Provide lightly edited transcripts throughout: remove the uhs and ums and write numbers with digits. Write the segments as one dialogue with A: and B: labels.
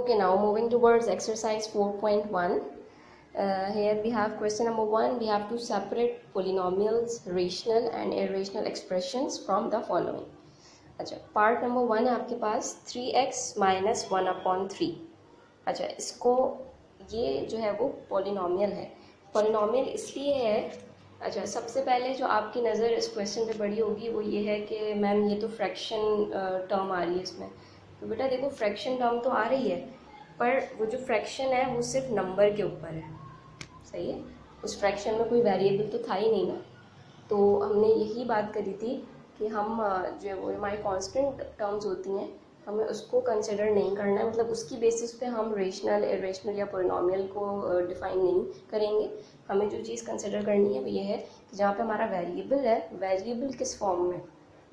A: Okay, now moving towards exercise 4.1. Here we have question number 1. We have to separate polynomials, rational and irrational expressions from the following. अच्छा, part number 1 है आपके पास 3x minus 1/3. अच्छा, इसको ये जो है वो पॉलिनॉमियल है. पॉलिनॉमियल इसलिए है, अच्छा सबसे पहले जो आपकी नज़र इस क्वेश्चन पे पड़ी होगी वो ये है कि मैम ये तो फ्रैक्शन टर्म आ रही है इसमें. तो बेटा देखो, फ्रैक्शन टर्म तो आ रही है, पर वो जो फ्रैक्शन है वो सिर्फ नंबर के ऊपर है. सही है, उस फ्रैक्शन में कोई वेरिएबल तो था ही नहीं ना. तो हमने यही बात करी थी कि हम जो वो हमारी कांस्टेंट टर्म्स होती हैं हमें उसको कंसिडर नहीं करना है. मतलब उसकी बेसिस पे हम रेशनल, इरेशनल या पोलिनोमियल को डिफाइन नहीं करेंगे. हमें जो चीज़ कंसिडर करनी है वो ये है कि जहाँ पे हमारा वेरिएबल है, वेरिएबल किस फॉर्म में,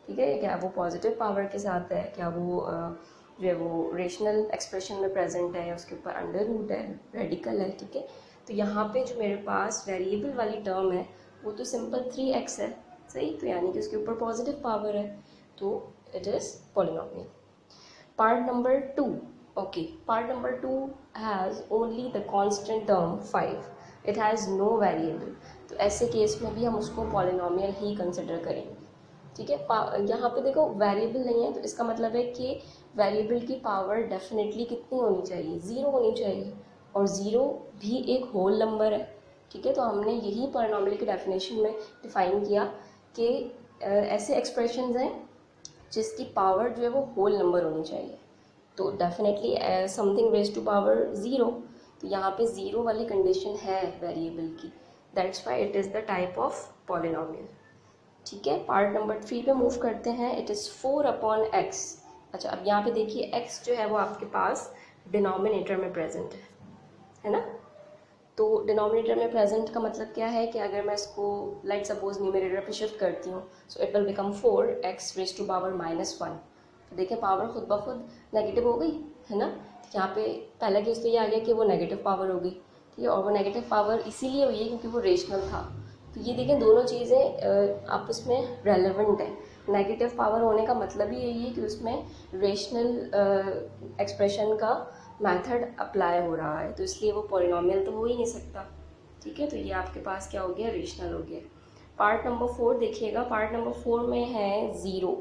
A: ठीक है, क्या वो पॉजिटिव पावर के साथ है, क्या वो जो है वो रेशनल एक्सप्रेशन में प्रेजेंट है, या उसके ऊपर अंडर रूट है, रेडिकल है. ठीक है, तो यहाँ पे जो मेरे पास वेरिएबल वाली टर्म है वो तो सिंपल 3x है. सही, तो यानी कि उसके ऊपर पॉजिटिव पावर है, तो it is polynomial. Part number 2. Okay, part number 2 has only the constant term 5. It has no variable. तो ऐसे केस में भी हम उसको पॉलिनोमियल ही कंसिडर करेंगे. ठीक है, यहाँ पे देखो वेरिएबल नहीं है, तो इसका मतलब है कि वेरिएबल की पावर डेफिनेटली कितनी होनी चाहिए, 0 होनी चाहिए, और 0 भी एक होल नंबर है. ठीक है, तो हमने यही पॉलिनोमियल की डेफिनेशन में डिफाइन किया कि ऐसे एक्सप्रेशंस हैं जिसकी पावर जो है वो होल नंबर होनी चाहिए. तो definitely something raise to power 0, तो यहाँ पे 0 वाली कंडीशन है वेरिएबल की. That's why it is the type of polynomial. ठीक है, पार्ट नंबर 3 पे मूव करते हैं. It is 4/x. अच्छा, अब यहाँ पे देखिए x जो है वो आपके पास डिनोमिनेटर में प्रेजेंट है ना. तो डिनोमिनेटर में प्रेजेंट का मतलब क्या है कि अगर मैं इसको लाइक सपोज न्यूमरेटर पे शिफ्ट करती हूँ, so it will become 4x raise to power -1. तो देखिए पावर खुद ब खुद नेगेटिव हो गई है ना. तो यहाँ पे पहला केस तो ये आ गया कि वो नेगेटिव पावर होगी. ठीक है, और वो नेगेटिव पावर इसीलिए हुई है क्योंकि वो रेशनल था. तो ये देखें, दोनों चीज़ें आपस में रेलेवेंट है. नेगेटिव पावर होने का मतलब ही यही है कि उसमें रेशनल एक्सप्रेशन का मेथड अप्लाई हो रहा है, तो इसलिए वो पॉलिनोमियल तो हो ही नहीं सकता. ठीक है, तो ये आपके पास क्या हो गया, रेशनल हो गया. पार्ट नंबर 4 देखिएगा. पार्ट नंबर 4 में है 0.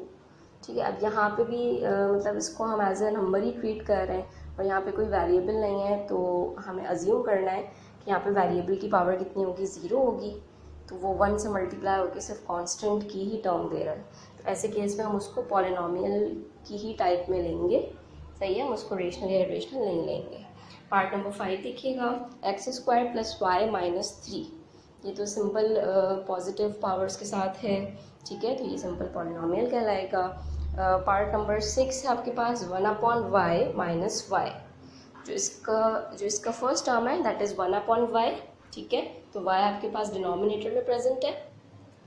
A: ठीक है, अब यहाँ पे भी मतलब इसको हम एज ए नंबर ही ट्रीट कर रहे हैं, और यहाँ पे कोई वेरिएबल नहीं है, तो हमें अज्यूम करना है कि यहाँ पे वेरिएबल की पावर कितनी होगी, 0 होगी. तो वो 1 से मल्टीप्लाई होकर सिर्फ कांस्टेंट की ही टर्म दे रहा है. तो ऐसे केस में हम उसको पॉलिनोमियल की ही टाइप में लेंगे. सही है, हम उसको रेशनल या इरेशनल नहीं लेंगे. पार्ट नंबर 5 देखिएगा. x² + y - 3. ये तो सिंपल पॉजिटिव पावर्स के साथ है. ठीक है, तो ये सिंपल पॉलिनोमियल कहलाएगा. पार्ट नंबर 6 है आपके पास 1/y - y. जो इसका फर्स्ट टर्म है दैट इज़ 1/y. ठीक है, तो y आपके पास डिनोमिनेटर में प्रेजेंट है,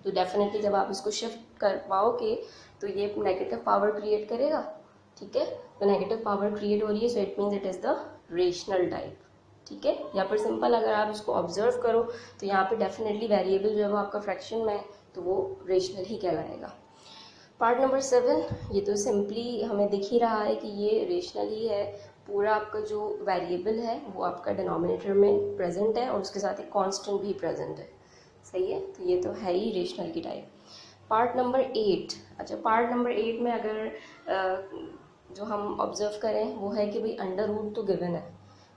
A: तो डेफिनेटली जब आप इसको शिफ्ट कर पाओगे तो ये नेगेटिव पावर क्रिएट करेगा. ठीक है, तो नेगेटिव पावर क्रिएट हो रही है, so it means it is the rational type. ठीक है, या फिर सिंपल अगर आप इसको ऑब्जर्व करो तो यहाँ पे डेफिनेटली वेरिएबल जो है वो आपका फ्रैक्शन में है, तो वो रेशनल ही कहलाएगा. पार्ट नंबर 7, ये तो सिंपली हमें दिख ही रहा है कि ये रेशनल ही है. पूरा आपका जो वेरिएबल है वो आपका डिनोमिनेटर में प्रेजेंट है, और उसके साथ एक कांस्टेंट भी प्रेजेंट है. सही है, तो ये तो है ही रेशनल की टाइप. Part number 8. अच्छा, पार्ट नंबर 8 में अगर जो हम ऑब्जर्व करें वो है कि भाई अंडर रूट तो गिवन है.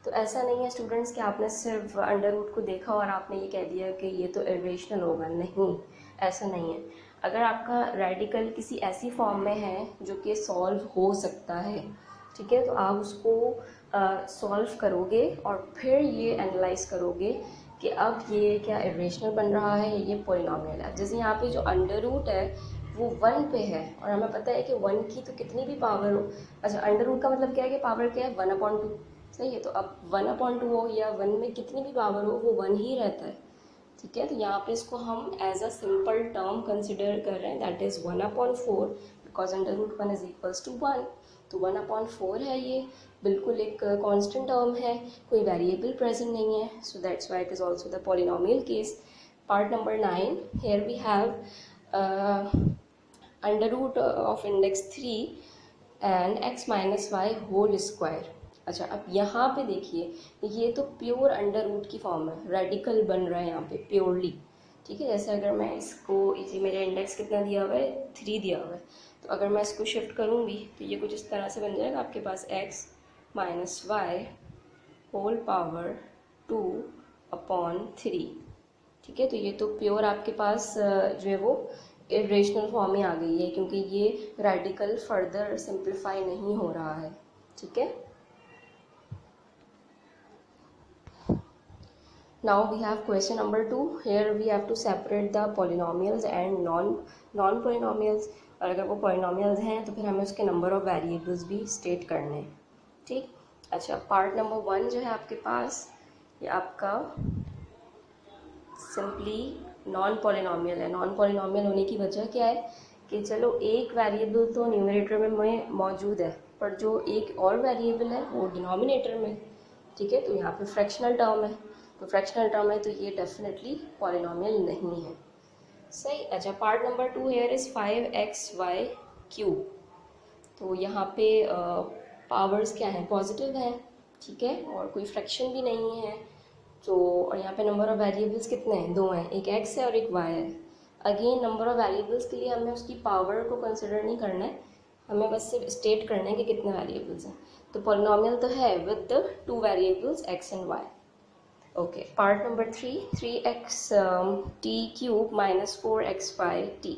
A: तो ऐसा नहीं है स्टूडेंट्स कि आपने सिर्फ अंडर रूट को देखा और आपने ये कह दिया कि ये तो इरेशनल होगा. नहीं, ऐसा नहीं है. अगर आपका रेडिकल किसी ऐसी फॉर्म में है जो कि सॉल्व हो सकता है, ठीक है, तो आप उसको सॉल्व करोगे और फिर ये एनालाइज करोगे कि अब ये क्या इरेशनल बन रहा है या ये पॉलिनोमियल है. जैसे यहाँ पे जो अंडर रूट है वो 1 पे है, और हमें पता है कि 1 की तो कितनी भी पावर हो. अच्छा, अंडर रूट का मतलब क्या है कि पावर क्या है, 1/2. सही है, तो अब 1/2 हो या 1 में कितनी भी पावर हो वो 1 ही रहता है. ठीक है, तो यहाँ पे इसको हम as a simple term consider कर रहे हैं, that is 1/4, because under root 1 is equals to 1. तो 1/4 है, ये बिल्कुल एक कांस्टेंट टर्म है, कोई वेरिएबल प्रेजेंट नहीं है, so that's why it is also the polynomial case. Part number 9, here we have under root of index 3 and x - y whole square. अच्छा, अब यहाँ पे देखिए ये तो प्योर अंडर रूट की फॉर्म है, रेडिकल बन रहा है यहाँ पे प्योरली। ठीक है, जैसे अगर मैं इसको, इसी मेरे इंडेक्स कितना दिया हुआ है 3 दिया हुआ है, तो अगर मैं इसको शिफ्ट करूँगी तो ये कुछ इस तरह से बन जाएगा आपके पास x minus y whole power 2/3। ठीक है, तो ये तो प्योर आपके पास जो है वो इरेशनल फॉर्म में आ गई है, क्योंकि ये रेडिकल फर्दर सिंप्लीफाई नहीं हो रहा है। ठीक है, now we have question number 2. Here we have to separate the polynomials and non polynomials, और अगर वो polynomials हैं तो फिर हमें उसके number of variables भी state करने हैं। ठीक, अच्छा, पार्ट नंबर 1 जो है आपके पास, ये आपका सिंपली नॉन पॉलिनॉमियल है। नॉन पॉलिनॉमियल होने की वजह क्या है कि चलो एक वेरिएबल तो न्यूमरेटर में मौजूद है, पर जो एक और वेरिएबल है वो डिनोमिनेटर में। ठीक है, तो यहाँ पे फ्रैक्शनल टर्म है, तो फ्रैक्शनल टर्म है तो ये डेफिनेटली पॉलिनॉमियल नहीं है। सही, अच्छा, part number 2 here is 5xy³। तो यहाँ पे पावर्स क्या हैं, पॉजिटिव हैं। ठीक है, और कोई फ्रैक्शन भी नहीं है। तो और यहाँ पे नंबर ऑफ वेरिएबल्स कितने हैं, 2 हैं, एक x है और एक y है। अगेन नंबर ऑफ वेरिएबल्स के लिए हमें उसकी पावर को कंसिडर नहीं करना है, हमें बस सिर्फ स्टेट करना है कि कितने वेरिएबल्स हैं। तो पॉलिनॉमियल तो है with the 2 variables x and y। Okay, part number 3, 3x³ minus 4xy t।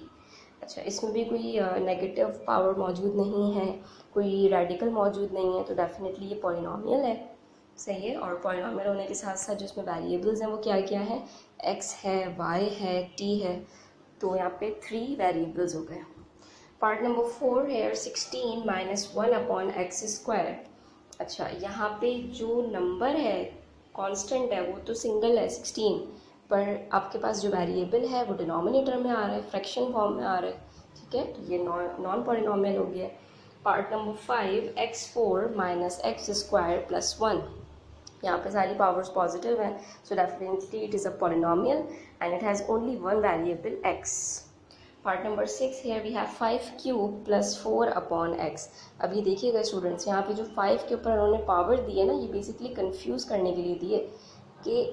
A: अच्छा, इसमें भी कोई नेगेटिव पावर मौजूद नहीं है, कोई रेडिकल मौजूद नहीं है, तो डेफिनेटली ये पॉलिनॉमियल है। सही है, और पॉलिनॉमियल होने के साथ साथ जो इसमें वेरिएबल्स हैं वो क्या क्या है, x है, y है, t है, तो यहाँ पे 3 वेरिएबल्स हो गए। पार्ट नंबर 4 है 16 माइनस 1/x²। अच्छा, यहाँ पे जो नंबर है कांस्टेंट है वो तो सिंगल है 16, पर आपके पास जो वेरिएबल है वो डिनोमिनेटर में आ रहा है, फ्रैक्शन फॉर्म में आ रहा है। ठीक है, तो ये नॉन पॉलिनॉमियल हो गया। Part number 5 x4 minus x² plus 1। यहाँ पे सारी पावर्स पॉजिटिव हैं, so definitely it is a polynomial and it has only one variable x। Part number 6 here we have 5³ plus 4/x। अब ये देखिएगा स्टूडेंट्स, यहाँ पे जो 5 के ऊपर उन्होंने पावर दी है ना, ये बेसिकली कंफ्यूज करने के लिए दी है कि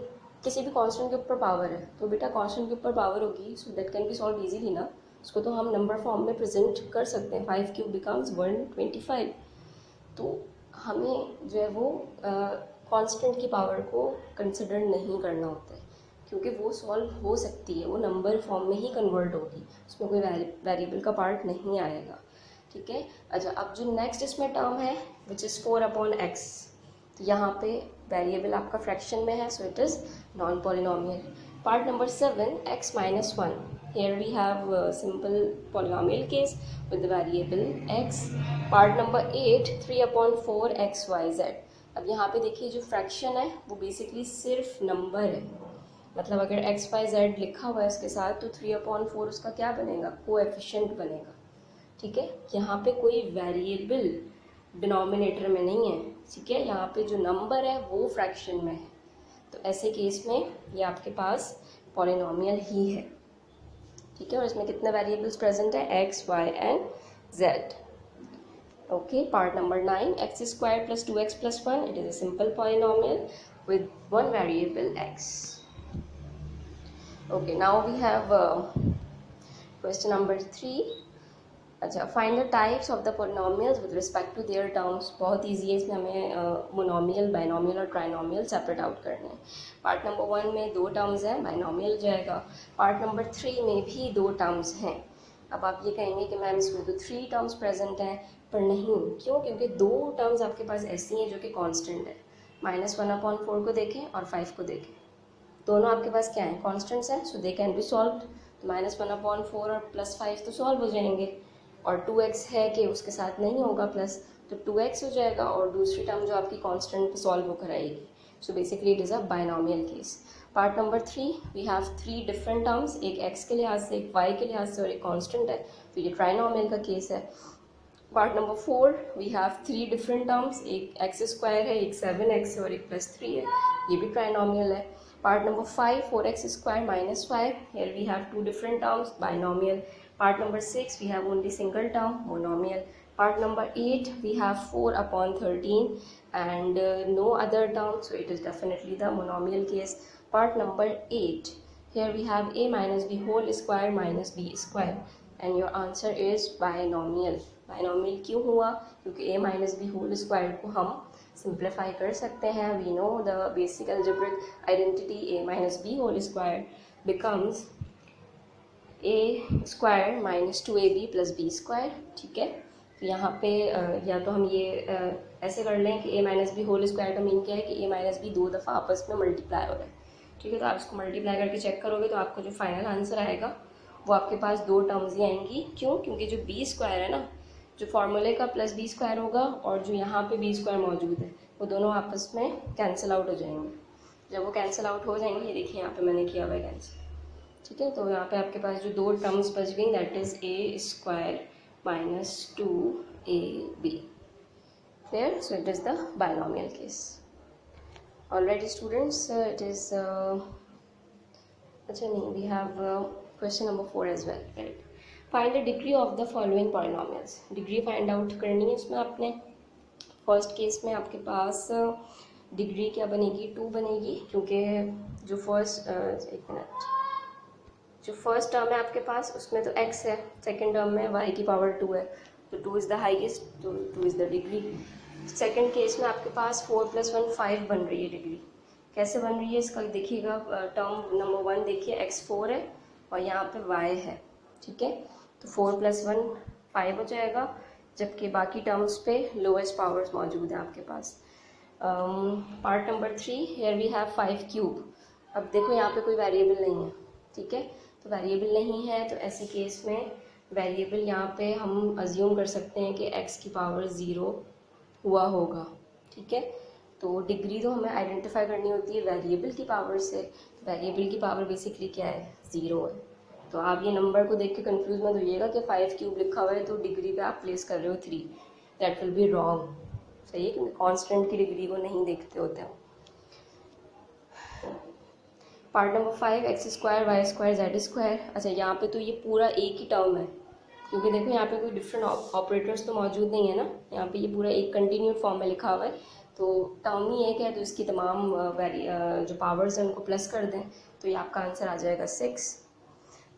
A: किसी भी कांस्टेंट के ऊपर पावर है, तो बेटा कांस्टेंट के ऊपर पावर होगी, so that can be solve easily ना। उसको तो हम नंबर फॉर्म में प्रेजेंट कर सकते हैं, 5³ बिकम्स 125। तो हमें जो है वो कांस्टेंट की पावर को कंसिडर नहीं करना होता है, क्योंकि वो सॉल्व हो सकती है, वो नंबर फॉर्म में ही कन्वर्ट होगी, उसमें कोई वेरिएबल का पार्ट नहीं आएगा। ठीक है, अच्छा, अब जो नेक्स्ट इसमें टर्म है विच इज़ 4/x, तो यहाँ पे वेरिएबल आपका फ्रैक्शन में है, सो it is non polynomial. Part number 7 x minus 1। Here we have a simple polynomial case with the variable x. Part number 8 3/4xyz। अब यहाँ पे देखिए जो फ्रैक्शन है वो बेसिकली सिर्फ नंबर है, मतलब अगर xyz लिखा हुआ है इसके साथ तो 3/4 उसका क्या बनेगा, कोएफिशिएंट बनेगा। ठीक है, यहाँ पे कोई वेरिएबल डिनोमिनेटर में नहीं है। ठीक है, यहाँ पे जो नंबर है वो फ्रैक्शन में है, तो ऐसे केस में ये आपके पास पॉलिनॉमियल ही है। ठीक है, और इसमें कितने वेरिएबल्स प्रेजेंट है, x, y and z। Okay, part number 9 x² plus 2x plus 1। It is a simple polynomial with one variable x. Okay, now we have question number 3. अच्छा, find the types of the polynomials with respect to their terms. बहुत easy है, इसमें हमें monomial, binomial और trinomial separate out करने हैं। Part number 1 में 2 terms हैं, बाइनोमियल जाएगा। पार्ट नंबर 3 में भी 2 टर्म्स हैं। अब आप ये कहेंगे कि मैम इसमें तो 3 टर्म्स प्रेजेंट हैं, पर नहीं, क्यों, क्योंकि 2 टर्म्स आपके पास ऐसी हैं जो कि कॉन्स्टेंट है। -1/4 को देखें और 5 को देखें, दोनों आपके पास क्या है, कॉन्स्टेंट्स हैं, सो दे कैन बी सॉल्व। तो -1/4 और +5 तो सॉल्व हो जाएंगे, और 2x है कि उसके साथ नहीं होगा प्लस, तो 2x हो जाएगा, और दूसरी टर्म जो आपकी कांस्टेंट पे सॉल्व होकर आएगी। So basically it is a binomial case. Part number 3 we have 3 different terms, एक x के लिहाज से, एक y के लिहाज से और एक कांस्टेंट है, तो ये ट्राइनोमियल का केस है। Part number 4 we have 3 different terms, एक x² है, एक 7x है और एक +3 है, ये भी ट्राइनोमियल है। Part number 5 4x² minus 5. Here we have 2 different terms, binomial. Part number 6 we have only single term, monomial. Part number 8, we have 4 upon 13 and no other term, so it is definitely the monomial case. Part number 8, here we have a minus b whole square minus b square and your answer is binomial. Binomial क्यों हुआ? क्योंकि a minus b whole square को हम simplify कर सकते हैं. We know the basic algebraic identity a minus b whole square becomes a square minus 2ab plus b square. ठीक है, तो यहाँ पे या तो हम ये ऐसे कर लें कि a minus b whole square का मीन क्या है कि a माइनस बी 2 दफ़ा आपस में मल्टीप्लाई हो रहा है. ठीक है, तो आप इसको मल्टीप्लाई करके चेक करोगे तो आपको जो फाइनल आंसर आएगा वो आपके पास 2 टर्म्स ही आएंगी. क्यों? क्योंकि जो b स्क्वायर है ना, जो फॉर्मूले का प्लस b स्क्वायर होगा और जो यहाँ पे b स्क्वायर मौजूद है वो दोनों आपस में कैंसिल आउट हो जाएंगे. जब वो कैंसिल आउट हो जाएंगे, ये देखिए यहाँ पे मैंने किया हुआ है कैंसिल. ठीक है, तो यहाँ पे आपके पास जो 2 टर्म्स बच गई that is a square minus 2ab. There, so it is the binomial case. Alright students, it is we have question number 4 as well. Right, find the degree of the following polynomials. Degree find out करनी है इसमें आपने. First case में आपके पास degree क्या बनेगी? 2 बनेगी, क्योंकि जो फर्स्ट टर्म है आपके पास उसमें तो x है, सेकेंड टर्म में y की पावर 2 है, तो 2 इज़ द हाइएस्ट, तो 2 is the degree. Second case में आपके पास 4 + 1 5 बन रही है डिग्री. कैसे बन रही है इसका देखिएगा. टर्म नंबर 1 देखिए x4 है और यहाँ पे y है. ठीक है, तो 4 + 1 5 हो जाएगा, जबकि बाकी टर्म्स पे लोएस्ट पावर्स मौजूद हैं आपके पास. Part number 3, here we have 5 cube. अब देखो यहाँ पे कोई वेरिएबल नहीं है. ठीक है, तो वेरिएबल नहीं है तो ऐसे केस में वेरिएबल यहाँ पे हम अज्यूम कर सकते हैं कि x की पावर 0 हुआ होगा. ठीक है, तो डिग्री तो हमें आइडेंटिफाई करनी होती है वेरिएबल की पावर से. वेरिएबल की पावर बेसिकली क्या है? 0 है. तो आप ये नंबर को देख के कंफ्यूज मत होइएगा कि 5 क्यूब लिखा हुआ है तो डिग्री पे आप प्लेस कर रहे हो 3. That will be wrong. सही है, क्योंकि कांस्टेंट की डिग्री को नहीं देखते होते हैं. Part number 5, x square y square z square. अच्छा, यहाँ पे तो ये पूरा एक ही टर्म है, क्योंकि देखो यहाँ पे कोई डिफरेंट ऑपरेटर्स तो मौजूद नहीं है ना. यहाँ पे ये पूरा एक कंटिन्यूड फॉर्म में लिखा हुआ है, तो टर्म ही एक है, तो इसकी तमाम जो पावर्स हैं उनको प्लस कर दें तो ये आपका आंसर आ जाएगा 6.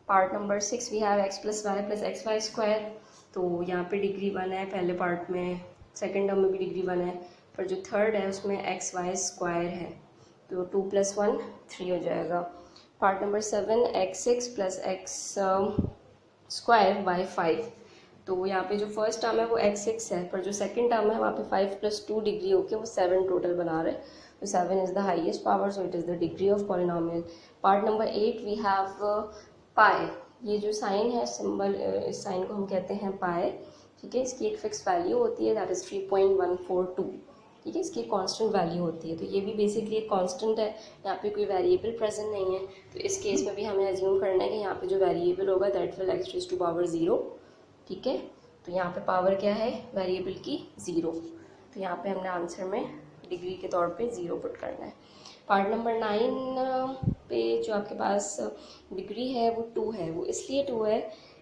A: Part number 6, we have x + y + xy square. तो यहाँ पे डिग्री 1 है पहले पार्ट में, सेकेंड टर्म में भी डिग्री 1 है, पर जो थर्ड है उसमें xy स्क्वायर है, तो 2 + 1 3 हो जाएगा. Part number 7, x6 + x square y 5. तो यहाँ पे जो फर्स्ट टर्म है वो x6 है, पर जो सेकंड टर्म है वहाँ पे 5 + 2 डिग्री होके वो 7 टोटल बना रहे. तो 7 is the highest power, so it is the degree of polynomial. Part number 8, we have pi. ये जो साइन है सिंबल, इस साइन को हम कहते हैं पाई. ठीक है, इसकी एक फिक्स वैल्यू होती है दैट इज़ 3.142. ठीक है, इसकी कांस्टेंट वैल्यू होती है, तो ये भी बेसिकली एक कांस्टेंट है. यहाँ पे कोई वेरिएबल प्रेजेंट नहीं है, तो इस केस में भी हमें एज्यूम करना है कि यहाँ पे जो वेरिएबल होगा that will x to power 0. ठीक है, तो यहाँ पे पावर क्या है वेरिएबल की? 0. तो यहाँ पे हमने आंसर में डिग्री के तौर पे 0 पुट करना है. पार्ट नंबर 9 पे जो आपके पास डिग्री है वो 2 है. वो इसलिए 2 है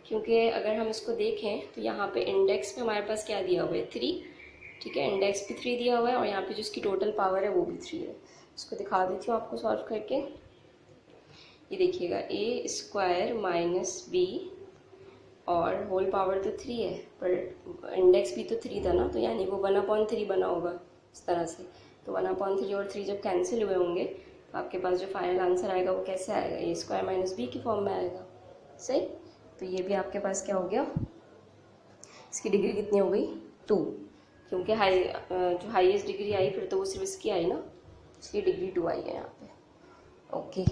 A: क्योंकि अगर हम इसको देखें तो यहाँ पे इंडेक्स पे हमारे पास क्या दिया हुआ है? 3. ठीक है, इंडेक्स भी 3 दिया हुआ है और यहाँ पे जो इसकी टोटल पावर है वो भी 3 है. इसको दिखा देती हूँ आपको सॉल्व करके. ये देखिएगा, a स्क्वायर माइनस b और होल पावर तो 3 है, पर इंडेक्स भी तो 3 था ना, तो यानी वो 1/3 बना होगा इस तरह से. तो 1/3 और 3 जब कैंसिल हुए होंगे तो आपके पास जो फाइनल आंसर आएगा वो कैसे आएगा? a स्क्वायर माइनस b की फॉर्म में आएगा. सही, तो ये भी आपके पास क्या हो गया? इसकी डिग्री कितनी हो गई? 2. क्योंकि जो हाईएस्ट डिग्री आई फिर तो वो सिर्फ इसकी आई ना, इसकी डिग्री 2 आई है यहाँ पे. ओके.